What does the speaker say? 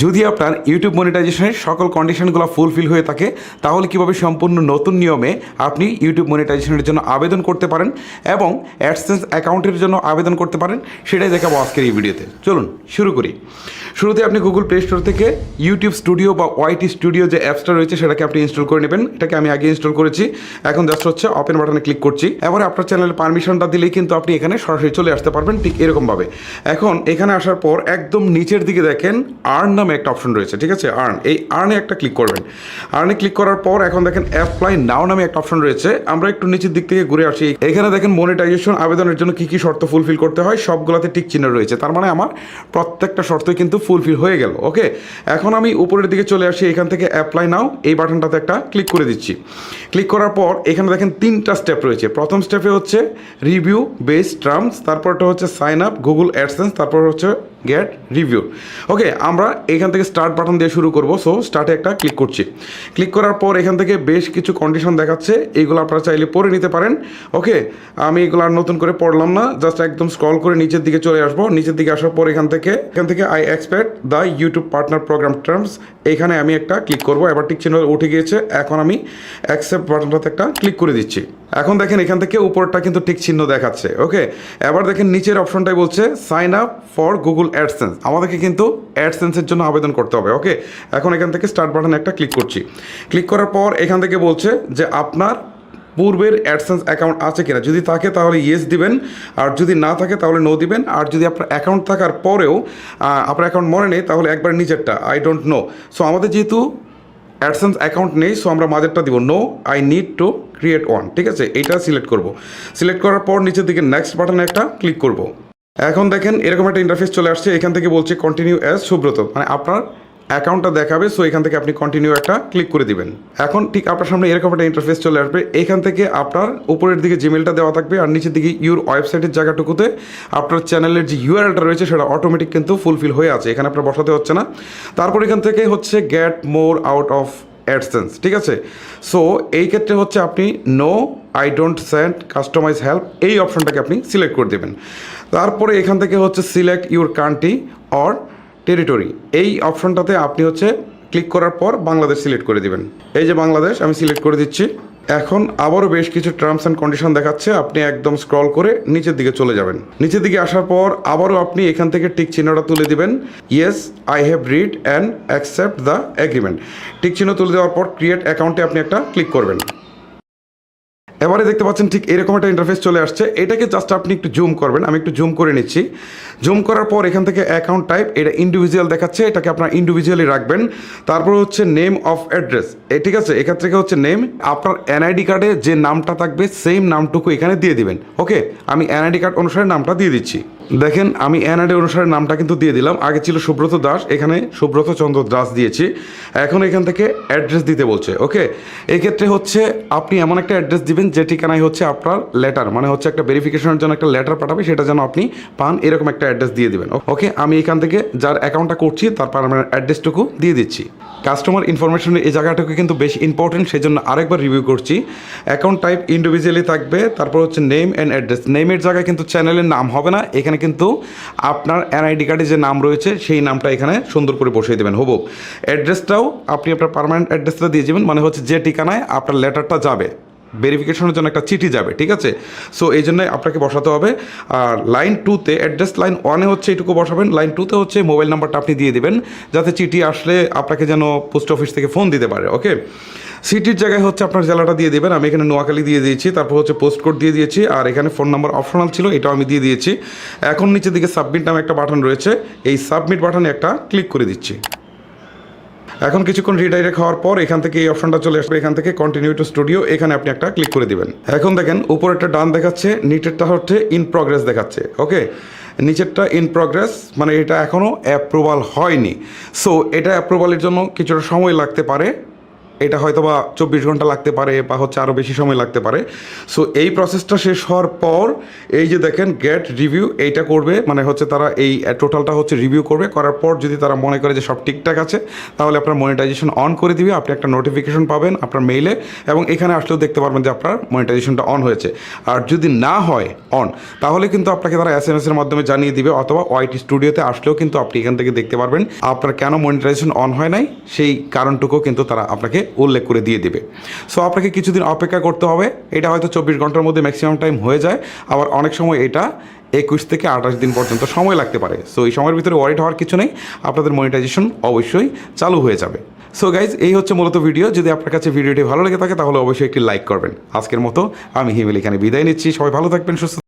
যদি আপনার ইউটিউব মনিটাইজেশনের সকল কন্ডিশনগুলো ফুলফিল হয়ে থাকে তাহলে কীভাবে সম্পূর্ণ নতুন নিয়মে আপনি ইউটিউব মনিটাইজেশনের জন্য আবেদন করতে পারেন এবং অ্যাডসেন্স অ্যাকাউন্টের জন্য আবেদন করতে পারেন সেটাই দেখাবো আজকের এই ভিডিওতে। চলুন শুরু করি। শুরুতে আপনি গুগল প্লে স্টোর থেকে ইউটিউব স্টুডিও বা ওয়াইটি স্টুডিও যে অ্যাপসটা রয়েছে সেটাকে আপনি ইনস্টল করে নেবেন। এটাকে আমি আগে ইনস্টল করেছি, এখন জাস্ট হচ্ছে ওপেন বাটনে ক্লিক করছি। এবারে আপনার চ্যানেলের পারমিশনটা দিলেই কিন্তু আপনি এখানে সরাসরি চলে আসতে পারবেন ঠিক এরকমভাবে। এখন এখানে আসার পর একদম নিচের দিকে দেখেন আর্ন নামে একটা অপশন রয়েছে, ঠিক আছে? এই আর্নে একটা ক্লিক করবেন। আর্নে ক্লিক করার পর এখন দেখেন অ্যাপ্লাই নাও নামে একটা অপশন রয়েছে। আমরা একটু নিচের দিক থেকে ঘুরে আসি। এখানে দেখেন মনিটাইজেশন আবেদনের জন্য কী কী শর্ত ফুলফিল করতে হয় সবগুলোতে টিক চিহ্ন রয়েছে। তার মানে আমার প্রত্যেকটা শর্তই কিন্তু ফুলফিল হয়ে গেল। ওকে, এখন আমি উপরের দিকে চলে আসি, এখান থেকে অ্যাপ্লাই নাও এই বাটনটাতে একটা ক্লিক করে দিচ্ছি। ক্লিক করার পর এখানে দেখেন 3টা স্টেপ রয়েছে। প্রথম স্টেপে হচ্ছে রিভিউ বেস টার্মস, তারপরটা হচ্ছে সাইন আপ গুগল অ্যাডসেন্স, তারপর হচ্ছে গেট রিভিউ। ওকে, আমরা এখান থেকে স্টার্ট বাটন দিয়ে শুরু করব। সো স্টার্টে একটা ক্লিক করছি। ক্লিক করার পর এখান থেকে বেশ কিছু কন্ডিশন দেখাচ্ছে, এইগুলো আপনারা চাইলে পড়ে নিতে পারেন। ওকে, আমি এগুলো আর নতুন করে পড়লাম না, জাস্ট একদম স্ক্রল করে নিচের দিকে চলে আসবো। নিচের দিকে আসার পর এখান থেকে I expect the YouTube partner program terms, এখানে আমি একটা ক্লিক করব। এবার টিক চিহ্ন উঠে গিয়েছে, এখন আমি অ্যাকসেপ্ট বাটনটাতে একটা ক্লিক করে দিচ্ছি। এখন দেখেন এখান থেকে উপরটা কিন্তু টিক চিহ্ন দেখাচ্ছে। ওকে, এবার দেখেন নিচের অপশনটাই বলছে sign up for Google AdSense, আমাদেরকে কিন্তু অ্যাডসেন্সের জন্য আবেদন করতে হবে। ওকে, এখন এখান থেকে স্টার্ট বাটনে একটা ক্লিক করছি। ক্লিক করার পর এখান থেকে বলছে যে আপনার পূর্বের অ্যাডসেন্স অ্যাকাউন্ট আছে কিনা, যদি থাকে তাহলে ইয়েস দিবেন, আর যদি না থাকে তাহলে নো দিবেন। আর যদি আপনার অ্যাকাউন্ট থাকার পরেও আপনার অ্যাকাউন্ট মনে নেই তাহলে একবার নিচেরটা আই ডোন্ট নো। সো আমাদের যেহেতু অ্যাডসেন্স অ্যাকাউন্ট নেই, সো আমরা মাঝেরটা দিব no I need to create one, ঠিক আছে? এইটা সিলেক্ট করব। সিলেক্ট করার পর নিচের দিকে নেক্সট বাটনে একটা ক্লিক করব। এখন দেখেন এরকম একটা ইন্টারফেস চলে আসছে। এখান থেকে বলছে কন্টিনিউ অ্যাজ সুব্রত, মানে আপনার অ্যাকাউন্টটা দেখাবে। সো এখান থেকে আপনি কন্টিনিউ একটা ক্লিক করে দিবেন। এখন ঠিক আপনার সামনে এরকম একটা ইন্টারফেস চলে আসবে। এখান থেকে আপনার উপরের দিকে জিমেলটা দেওয়া থাকবে, আর নিচের দিকে ইউর ওয়েবসাইটের জায়গাটুকুতে আপনার চ্যানেলের যে ইউআরএলটা রয়েছে সেটা অটোমেটিক কিন্তু ফুলফিল হয়ে আছে, এখানে আপনার বসাতে হচ্ছে না। তারপর এখান থেকে হচ্ছে get more out of AdSense, ঠিক আছে? সো এই ক্ষেত্রে হচ্ছে আপনি no I don't send customize help এই অপশনটাকে আপনি সিলেক্ট করে দেবেন। তারপরে এখান থেকে হচ্ছে select your country or territory, এই অপশনটাতে আপনি হচ্ছে ক্লিক করার পর বাংলাদেশ সিলেক্ট করে দিবেন। এই যে বাংলাদেশ আমি সিলেক্ট করে দিচ্ছি। এখন আবারও বেশ কিছু টার্মস অ্যান্ড কন্ডিশন দেখাচ্ছে, আপনি একদম স্ক্রল করে নিচের দিকে চলে যাবেন। নিচের দিকে আসার পর আবারও আপনি এখান থেকে টিক চিহ্নটা তুলে দিবেন, yes I have read and accept the agreement. Tick চিহ্ন তুলে দেওয়ার পর ক্রিয়েট অ্যাকাউন্টে আপনি একটা ক্লিক করবেন। এবারে দেখতে পাচ্ছেন ঠিক এরকম একটা ইন্টারফেস চলে আসছে। এটাকে জাস্ট আপনি একটু জুম করবেন, আমি একটু জুম করে নিচ্ছি। জুম করার পর এখান থেকে অ্যাকাউন্ট টাইপ, এটা ইন্ডিভিজুয়াল দেখাচ্ছে, এটাকে আপনার ইন্ডিভিজুয়ালি রাখবেন। তারপর হচ্ছে নেম অফ অ্যাড্রেস, ঠিক আছে? এখান থেকে হচ্ছে নেম, আপনার এনআইডি কার্ডে যে নামটা থাকবে সেম নামটুকু এখানে দিয়ে দিবেন। ওকে, আমি এনআইডি কার্ড অনুসারে নামটা দিয়ে দিচ্ছি। দেখেন আমি এনআইডি অনুসারে নামটা কিন্তু দিয়ে দিলাম। আগে ছিল সুব্রত দাস, এখানে সুব্রত চন্দ্র দাস দিয়েছি। এখন এখান থেকে অ্যাড্রেস দিতে বলছে। ওকে, এই ক্ষেত্রে হচ্ছে আপনি এমন একটা অ্যাড্রেস দিবেন যে ঠিকানায় হচ্ছে আপনার লেটার, মানে হচ্ছে একটা ভেরিফিকেশনের জন্য একটা লেটার পাঠাবে, সেটা যেন আপনি পান, এরকম একটা অ্যাড্রেস দিয়ে দিবেন। ওকে, আমি এখান থেকে যার অ্যাকাউন্টটা করছি তারপর আমার অ্যাড্রেসটুকু দিয়ে দিচ্ছি। কাস্টমার ইনফরমেশনের এই জায়গাটুকু কিন্তু বেশ ইম্পর্টেন্ট, সেই জন্য আরেকবার রিভিউ করছি। অ্যাকাউন্ট টাইপ ইন্ডিভিজুয়ালি থাকবে, তারপর হচ্ছে নেম অ্যান্ড অ্যাড্রেস। নেমের জায়গায় কিন্তু চ্যানেলের নাম হবে না, এখানে কিন্তু আপনার এনআইডি কার্ডে যে নাম রয়েছে সেই নামটা এখানে সুন্দর করে বসিয়ে দেবেন হুবহু। অ্যাড্রেসটাও আপনি আপনার পার্মানেন্ট অ্যাড্রেসটা দিয়ে যাবেন, মানে হচ্ছে যে ঠিকানায় আপনার লেটারটা যাবে, ভেরিফিকেশনের জন্য একটা চিঠি যাবে, ঠিক আছে? সো এই জন্যই আপনাকে বসাতে হবে। আর লাইন 2তে অ্যাড্রেস, লাইন 1-এ হচ্ছে এইটুকু বসাবেন, লাইন 2তে হচ্ছে মোবাইল নাম্বারটা আপনি দিয়ে দেবেন, যাতে চিঠি আসলে আপনাকে যেন পোস্ট অফিস থেকে ফোন দিতে পারে। ওকে, সিটির জায়গায় হচ্ছে আপনার জেলাটা দিয়ে দেবেন। আমি এখানে নোয়াখালী দিয়ে দিয়েছি, তারপর হচ্ছে পোস্ট কোড দিয়ে দিয়েছি, আর এখানে ফোন নাম্বার অপশনাল ছিল, এটাও আমি দিয়ে দিয়েছি। এখন নিচের দিকে সাবমিট নামে একটা বাটন রয়েছে, এই সাবমিট বাটনে একটা ক্লিক করে দিচ্ছি। এখন কিছুক্ষণ রিডাইরেক্ট হওয়ার পর এখান থেকে এই অপশনটা চলে আসবে, এখান থেকে কন্টিনিউ টু স্টুডিও, এখানে আপনি একটা ক্লিক করে দিবেন। এখন দেখেন উপরেরটা ডান দেখাচ্ছে, নিচেরটা হচ্ছে ইন প্রগ্রেস দেখাচ্ছে। ওকে, নিচেরটা ইন প্রগ্রেস মানে এটা এখনও অ্যাপ্রুভাল হয়নি। সো এটা অ্যাপ্রুভালের জন্য কিছুটা সময় লাগতে পারে। এটা হয়তো বা 24 ঘন্টা লাগতে পারে বা হচ্ছে আরও বেশি সময় লাগতে পারে। সো এই প্রসেসটা শেষ হওয়ার পর এই যে দেখেন গেট রিভিউ এইটা করবে, মানে হচ্ছে তারা এই টোটালটা হচ্ছে রিভিউ করবে, করার পর যদি তারা মনে করে যে সব ঠিকঠাক আছে তাহলে আপনার মনিটাইজেশন অন করে দিবে। আপনি একটা নোটিফিকেশন পাবেন আপনার মেইলে এবং এখানে আসলেও দেখতে পারবেন যে আপনার মনিটাইজেশনটা অন হয়েছে। আর যদি না হয় অন, তাহলে কিন্তু আপনাকে তারা SMS এর মাধ্যমে জানিয়ে দিবে, অথবা ওয়াইটি স্টুডিওতে আসলেও কিন্তু আপনি এখান থেকে দেখতে পারবেন আপনার কেন মনিটাইজেশন অন হয় নাই, সেই কারণটুকু কিন্তু তারা আপনাকে উল্লেখ করে দিয়ে দিবে। সো আপনাকে কিছুদিন অপেক্ষা করতে হবে। এটা হয়তো 24 ঘন্টার মধ্যে ম্যাক্সিমাম টাইম হয়ে যায়, আবার অনেক সময় এটা 21 থেকে 28 দিন পর্যন্ত সময় লাগতে পারে। সো এই সময়ের ভিতরে ওয়ারিড হওয়ার কিছু নেই, আপনাদের মনিটাইজেশন অবশ্যই চালু হয়ে যাবে। সো গাইজ, এই হচ্ছে মূলত ভিডিও। যদি আপনার কাছে ভিডিওটি ভালো লেগে থাকে তাহলে অবশ্যই একটি লাইক করবেন। আজকের মতো আমি হিমেল এখানে বিদায় নিচ্ছি। সবাই ভালো থাকবেন, সুস্থ